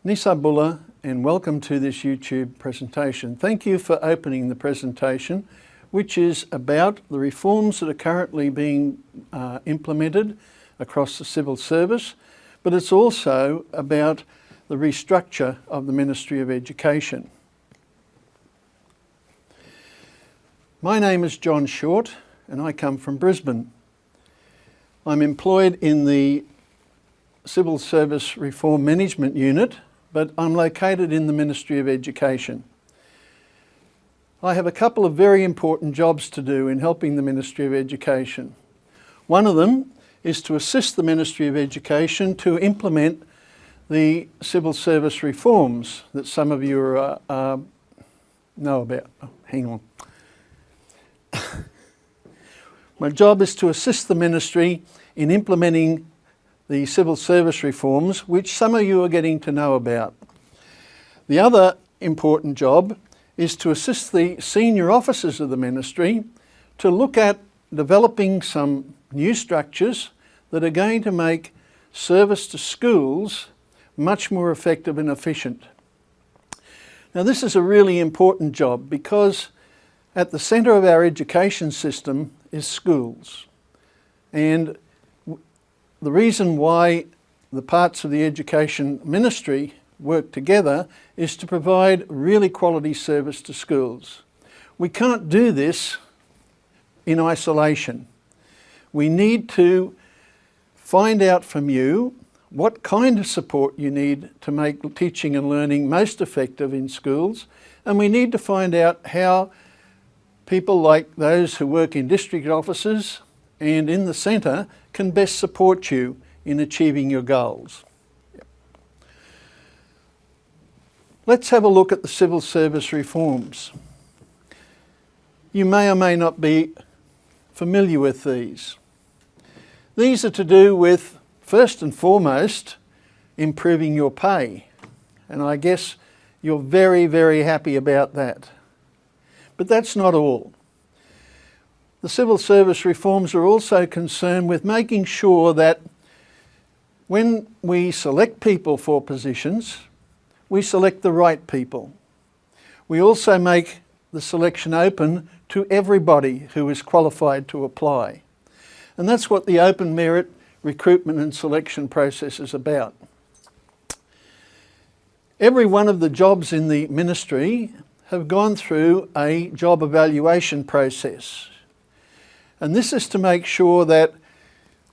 Nisabullah, and welcome to this YouTube presentation. Thank you for opening the presentation, which is about the reforms that are currently being implemented across the civil service, but it's also about the restructure of the Ministry of Education. My name is John Short and I come from Brisbane. I'm employed in the Civil Service Reform Management Unit, but I'm located in the Ministry of Education. I have a couple of very important jobs to do in helping the Ministry of Education. One of them is to assist the Ministry of Education to implement the civil service reforms that some of you know about. Oh, hang on. My job is to assist the Ministry in implementing the civil service reforms, which some of you are getting to know about. The other important job is to assist the senior officers of the Ministry to look at developing some new structures that are going to make service to schools much more effective and efficient. Now, this is a really important job because at the centre of our education system is schools. And the reason why the parts of the Education Ministry work together is to provide really quality service to schools. We can't do this in isolation. We need to find out from you what kind of support you need to make teaching and learning most effective in schools, and we need to find out how people like those who work in district offices and in the centre can best support you in achieving your goals. Let's have a look at the civil service reforms. You may or may not be familiar with these. These are to do with, first and foremost, improving your pay. And I guess you're very, very happy about that. But that's not all. The civil service reforms are also concerned with making sure that when we select people for positions, we select the right people. We also make the selection open to everybody who is qualified to apply. And that's what the open merit recruitment and selection process is about. Every one of the jobs in the ministry have gone through a job evaluation process. And this is to make sure that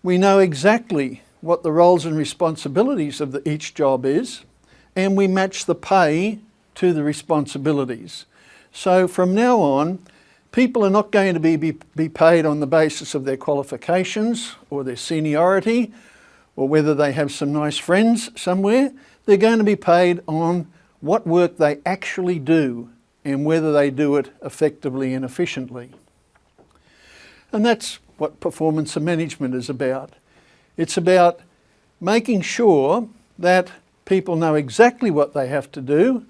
we know exactly what the roles and responsibilities of each job is, and we match the pay to the responsibilities. So from now on, people are not going to be paid on the basis of their qualifications or their seniority or whether they have some nice friends somewhere. They're going to be paid on what work they actually do and whether they do it effectively and efficiently. And that's what performance and management is about. It's about making sure that people know exactly what they have to do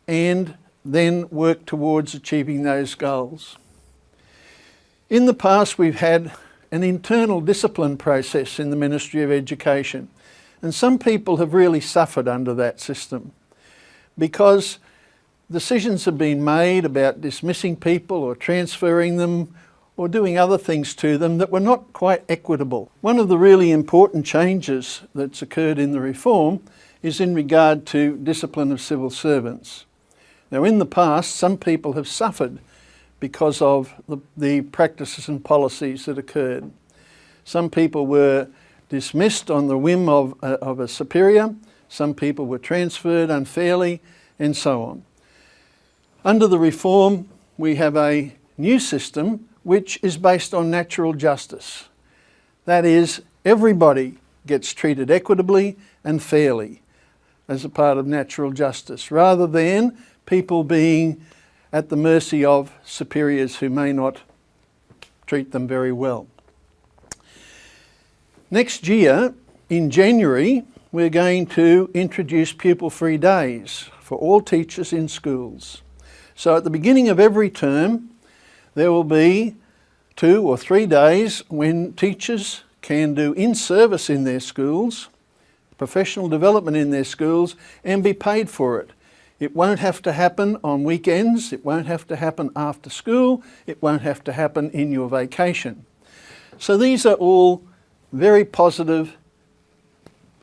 and then work towards achieving those goals. In the past, we've had an internal discipline process in the Ministry of Education, and some people have really suffered under that system because decisions have been made about dismissing people or transferring them or doing other things to them that were not quite equitable. One of the really important changes that's occurred in the reform is in regard to discipline of civil servants. Now, in the past, some people have suffered because of the practices and policies that occurred. Some people were dismissed on the whim of a superior, some people were transferred unfairly, and so on. Under the reform, we have a new system which is based on natural justice. That is, everybody gets treated equitably and fairly as a part of natural justice, rather than people being at the mercy of superiors who may not treat them very well. Next year, in January, we're going to introduce pupil-free days for all teachers in schools. So at the beginning of every term, there will be 2 or 3 days when teachers can do in-service in their schools professional development in their schools and be paid for it. It won't have to happen on weekends, it won't have to happen after school, it won't have to happen in your vacation. So these are all very positive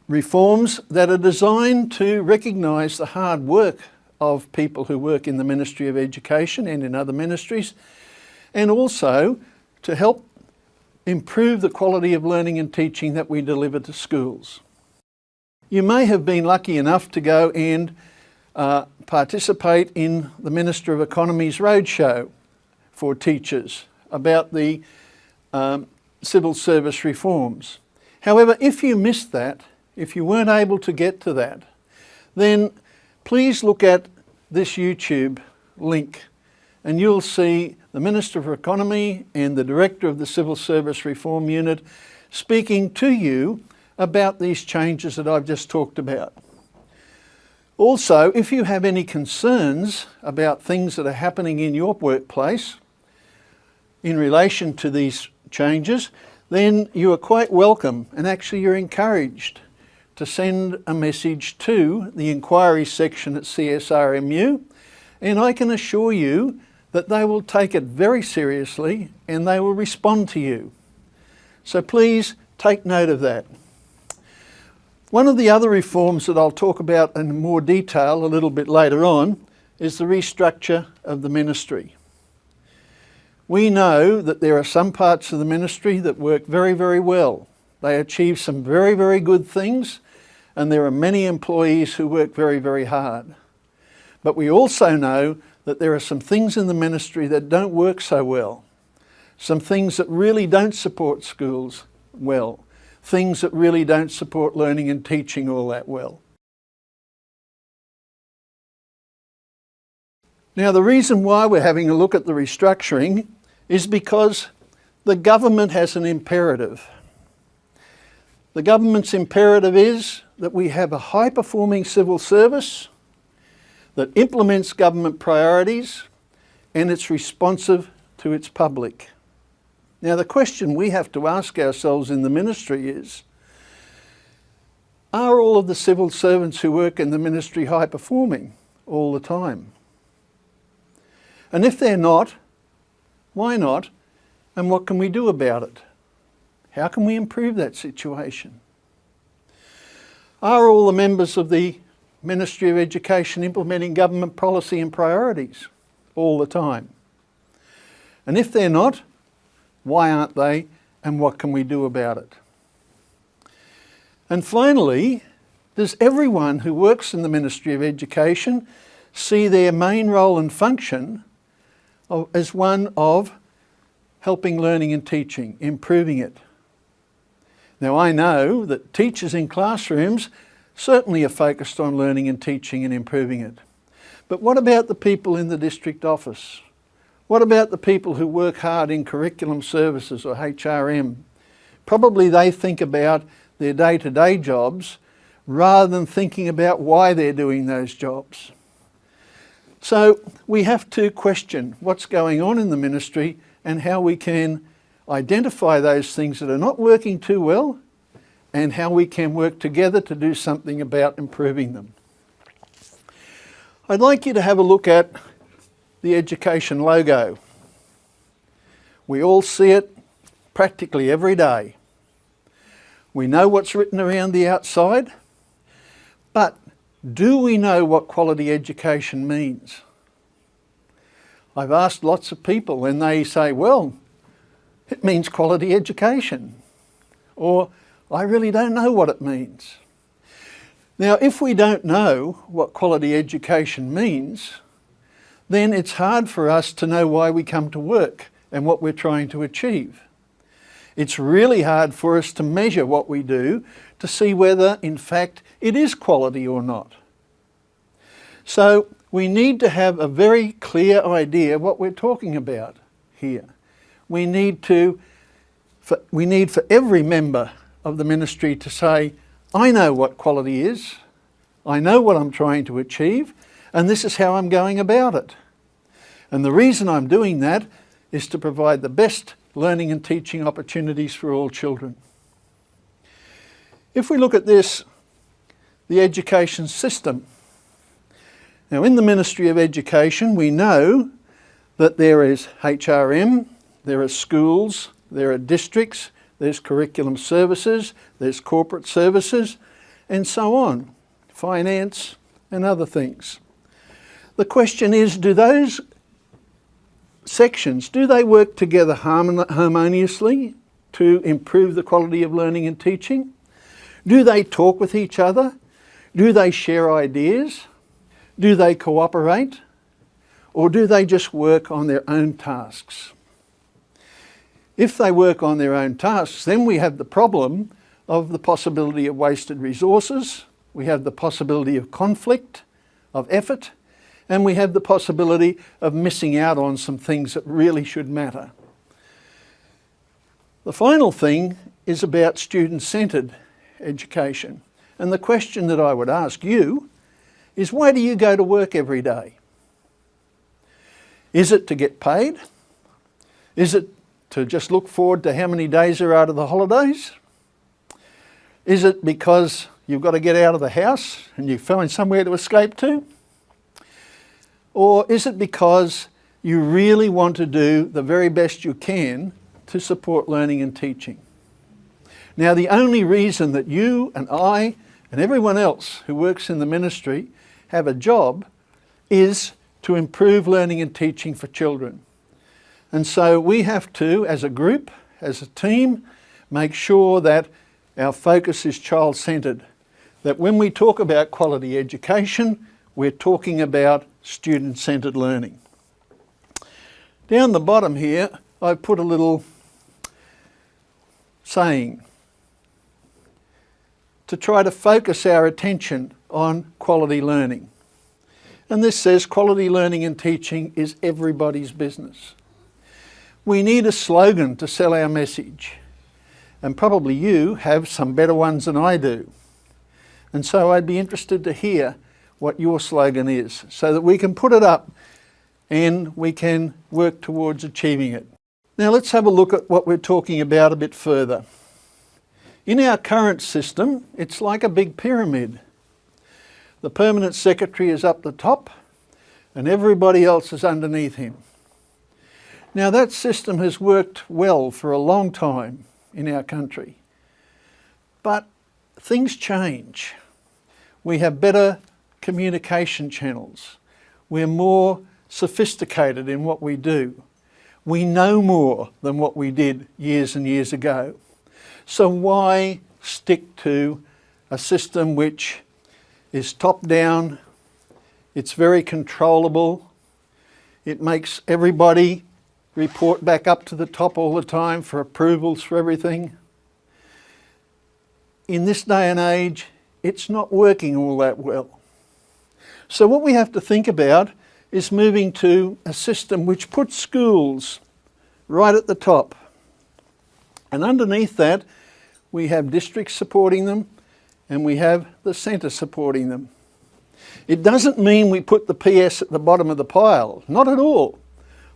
reforms that are designed to recognise the hard work of people who work in the Ministry of Education and in other ministries, and also to help improve the quality of learning and teaching that we deliver to schools. You may have been lucky enough to go and participate in the Minister of Economy's roadshow for teachers about the civil service reforms. However, if you missed that, if you weren't able to get to that, then please look at this YouTube link and you'll see the Minister for Economy and the Director of the Civil Service Reform Unit speaking to you about these changes that I've just talked about. Also, if you have any concerns about things that are happening in your workplace in relation to these changes, then you are quite welcome, and actually you're encouraged to send a message to the inquiry section at CSRMU, and I can assure you that they will take it very seriously and they will respond to you. So please take note of that. One of the other reforms that I'll talk about in more detail a little bit later on is the restructure of the ministry. We know that there are some parts of the ministry that work very, very well. They achieve some very, very good things, and there are many employees who work very, very hard. But we also know that there are some things in the ministry that don't work so well. Some things that really don't support schools well. Things that really don't support learning and teaching all that well. Now, the reason why we're having a look at the restructuring is because the government has an imperative. The government's imperative is that we have a high-performing civil service that implements government priorities and it's responsive to its public. Now, the question we have to ask ourselves in the ministry is, are all of the civil servants who work in the ministry high-performing all the time? And if they're not, why not? And what can we do about it? How can we improve that situation? Are all the members of the Ministry of Education implementing government policy and priorities all the time? And if they're not, why aren't they, and what can we do about it? And finally, does everyone who works in the Ministry of Education see their main role and function as one of helping learning and teaching, improving it? Now, I know that teachers in classrooms certainly are focused on learning and teaching and improving it. But what about the people in the district office? What about the people who work hard in curriculum services or HRM? Probably they think about their day-to-day jobs rather than thinking about why they're doing those jobs. So we have to question what's going on in the ministry and how we can identify those things that are not working too well and how we can work together to do something about improving them. I'd like you to have a look at the education logo. We all see it practically every day. We know what's written around the outside, but do we know what quality education means? I've asked lots of people and they say, well, it means quality education, or I really don't know what it means. Now, if we don't know what quality education means, then it's hard for us to know why we come to work and what we're trying to achieve. It's really hard for us to measure what we do to see whether, in fact, it is quality or not. So we need to have a very clear idea what we're talking about here. We need for every member of the ministry to say, I know what quality is, I know what I'm trying to achieve, and this is how I'm going about it. And the reason I'm doing that is to provide the best learning and teaching opportunities for all children. If we look at this the education system. Now, in the Ministry of Education, we know that there is HRM, there are schools, there are districts, there's curriculum services, there's corporate services, and so on, finance and other things. The question is, do those sections, do they work together harmoniously to improve the quality of learning and teaching? Do they talk with each other? Do they share ideas? Do they cooperate? Or do they just work on their own tasks? If they work on their own tasks, then we have the problem of the possibility of wasted resources, we have the possibility of conflict, of effort, and we have the possibility of missing out on some things that really should matter. The final thing is about student-centred education. And the question that I would ask you is, why do you go to work every day? Is it to get paid? Is it to just look forward to how many days are out of the holidays? Is it because you've got to get out of the house and you find somewhere to escape to? Or is it because you really want to do the very best you can to support learning and teaching? Now, the only reason that you and I and everyone else who works in the ministry have a job is to improve learning and teaching for children. And so we have to, as a group, as a team, make sure that our focus is child-centred. That when we talk about quality education, we're talking about student-centred learning. Down the bottom here, I've put a little saying to try to focus our attention on quality learning. And this says, quality learning and teaching is everybody's business. We need a slogan to sell our message. And probably you have some better ones than I do. And so I'd be interested to hear what your slogan is, so that we can put it up and we can work towards achieving it. Now let's have a look at what we're talking about a bit further. In our current system, it's like a big pyramid. The permanent secretary is up the top and everybody else is underneath him. Now that system has worked well for a long time in our country, but things change. We have better communication channels. We're more sophisticated in what we do. We know more than what we did years and years ago. So why stick to a system which is top-down, it's very controllable, it makes everybody report back up to the top all the time for approvals for everything? In this day and age, it's not working all that well. So what we have to think about is moving to a system which puts schools right at the top. And underneath that, we have districts supporting them and we have the centre supporting them. It doesn't mean we put the PS at the bottom of the pile, not at all.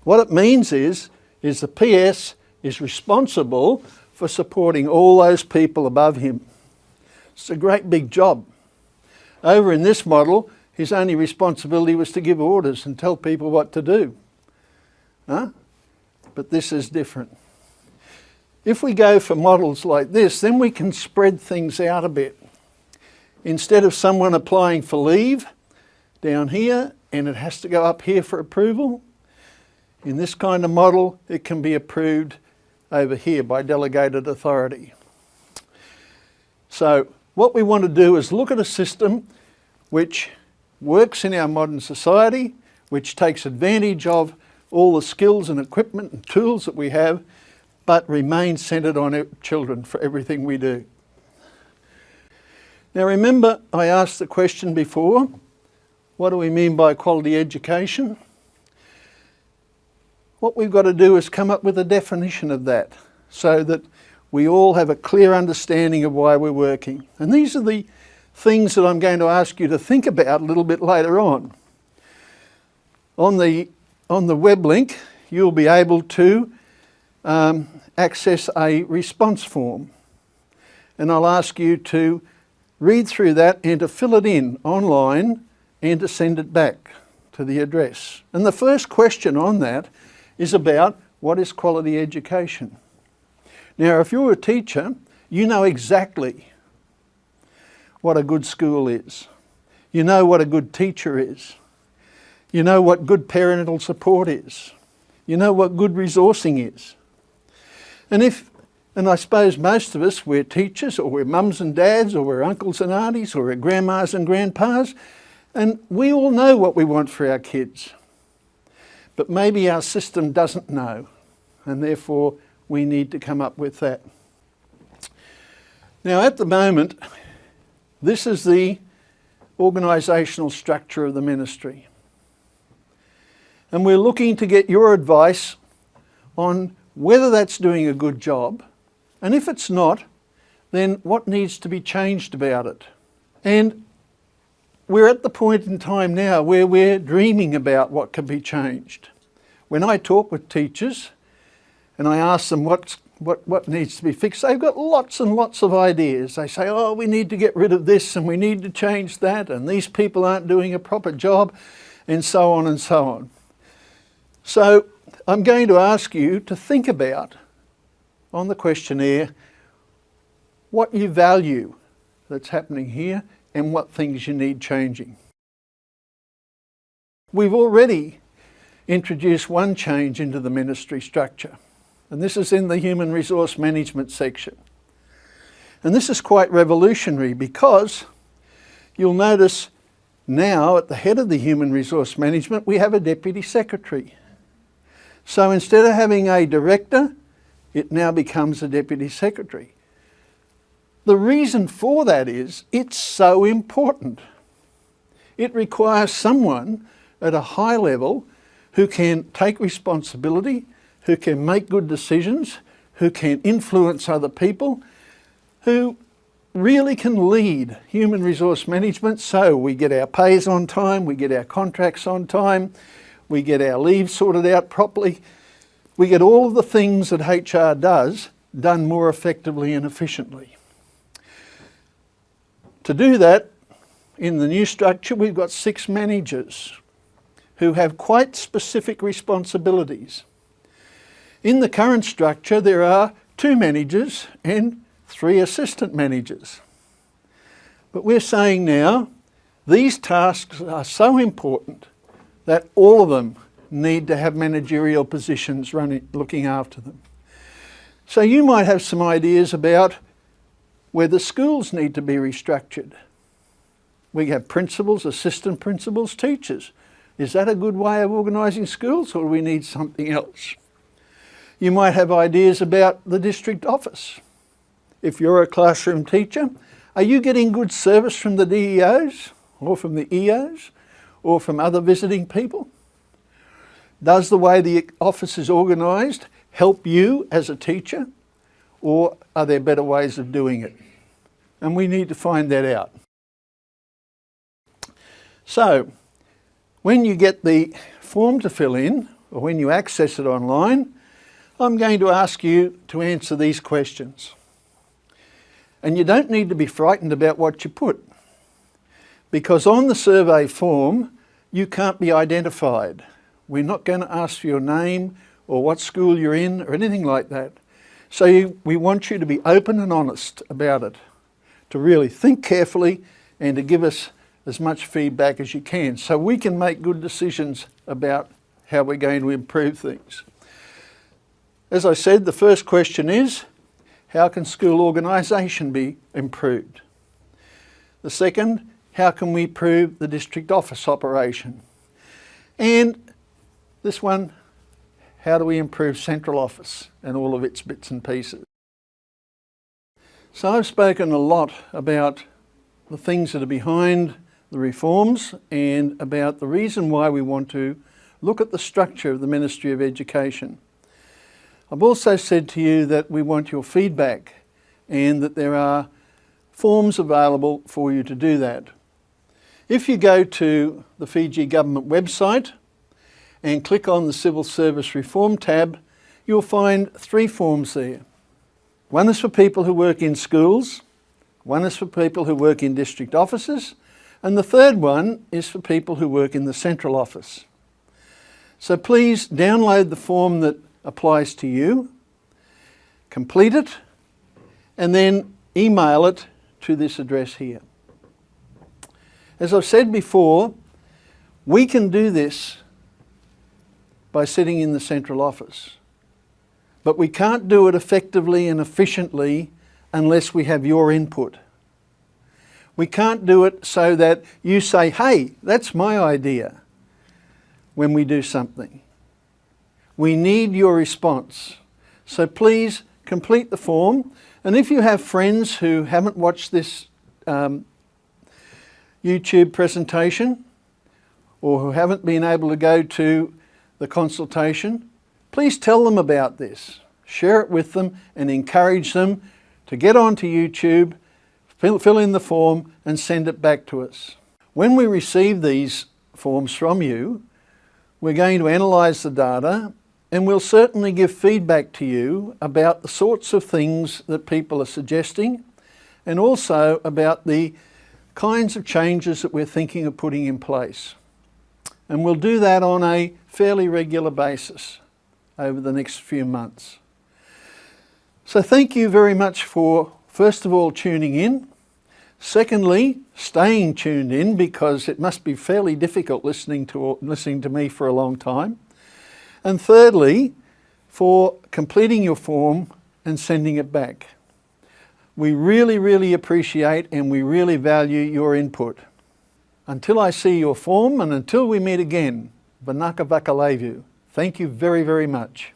What it means is the PS is responsible for supporting all those people above him. It's a great big job. Over in this model, his only responsibility was to give orders and tell people what to do. But this is different. If we go for models like this, then we can spread things out a bit. Instead of someone applying for leave down here and it has to go up here for approval, in this kind of model it can be approved over here by delegated authority. So what we want to do is look at a system which works in our modern society, which takes advantage of all the skills and equipment and tools that we have, but remains centred on children for everything we do. Now remember, I asked the question before, what do we mean by quality education? What we've got to do is come up with a definition of that so that we all have a clear understanding of why we're working. And these are the things that I'm going to ask you to think about a little bit later on. On the web link, you'll be able to access a response form. And I'll ask you to read through that and to fill it in online and to send it back to the address. And the first question on that is about what is quality education. Now, if you're a teacher, you know exactly what a good school is. You know what a good teacher is. You know what good parental support is. You know what good resourcing is. And I suppose most of us, we're teachers, or we're mums and dads, or we're uncles and aunties, or we're grandmas and grandpas, and we all know what we want for our kids. But maybe our system doesn't know, and therefore we need to come up with that. Now, at the moment, this is the organisational structure of the ministry. And we're looking to get your advice on whether that's doing a good job, and if it's not, then what needs to be changed about it. And we're at the point in time now where we're dreaming about what can be changed. When I talk with teachers and I ask them what needs to be fixed, they've got lots and lots of ideas. They say, oh, we need to get rid of this and we need to change that, and these people aren't doing a proper job, and so on and so on. So I'm going to ask you to think about, on the questionnaire, what you value that's happening here and what things you need changing. We've already introduced one change into the ministry structure, and this is in the human resource management section. And this is quite revolutionary because you'll notice now at the head of the human resource management we have a deputy secretary. So instead of having a director, it now becomes a deputy secretary. The reason for that is it's so important. It requires someone at a high level who can take responsibility, who can make good decisions, who can influence other people, who really can lead human resource management so we get our pays on time, we get our contracts on time, we get our leave sorted out properly. We get all of the things that HR does done more effectively and efficiently. To do that, in the new structure, we've got 6 managers who have quite specific responsibilities. In the current structure, there are 2 managers and 3 assistant managers. But we're saying now, these tasks are so important that all of them need to have managerial positions looking after them. So you might have some ideas about whether schools need to be restructured. We have principals, assistant principals, teachers. Is that a good way of organising schools, or do we need something else? You might have ideas about the district office. If you're a classroom teacher, are you getting good service from the DEOs or from the EOs or from other visiting people? Does the way the office is organised help you as a teacher, or are there better ways of doing it? And we need to find that out. So, when you get the form to fill in, or when you access it online, I'm going to ask you to answer these questions. And you don't need to be frightened about what you put, because on the survey form, you can't be identified. We're not going to ask for your name or what school you're in or anything like that. So we want you to be open and honest about it, to really think carefully and to give us as much feedback as you can so we can make good decisions about how we're going to improve things. As I said, the first question is, how can school organisation be improved? The second, how can we improve the district office operation? And this one, how do we improve central office and all of its bits and pieces? So I've spoken a lot about the things that are behind the reforms and about the reason why we want to look at the structure of the Ministry of Education. I've also said to you that we want your feedback and that there are forms available for you to do that. If you go to the Fiji Government website and click on the Civil Service Reform tab, you'll find 3 forms there. One is for people who work in schools, One is for people who work in district offices, and the third one is for people who work in the central office. So please download the form that applies to you, complete it, and then email it to this address here. As I've said before, we can do this by sitting in the central office, but we can't do it effectively and efficiently unless we have your input. We can't do it so that you say, hey, that's my idea, when we do something. We need your response. So please complete the form. And if you have friends who haven't watched this YouTube presentation or who haven't been able to go to the consultation, please tell them about this. Share it with them and encourage them to get onto YouTube, fill in the form and send it back to us. When we receive these forms from you, we're going to analyse the data, and we'll certainly give feedback to you about the sorts of things that people are suggesting, and also about the kinds of changes that we're thinking of putting in place. And we'll do that on a fairly regular basis over the next few months. So thank you very much for, first of all, tuning in. Secondly, staying tuned in, because it must be fairly difficult listening to me for a long time. And thirdly, for completing your form and sending it back. We really, really appreciate and we really value your input. Until I see your form and until we meet again, Vanaka Vakalevu. Thank you very, very much.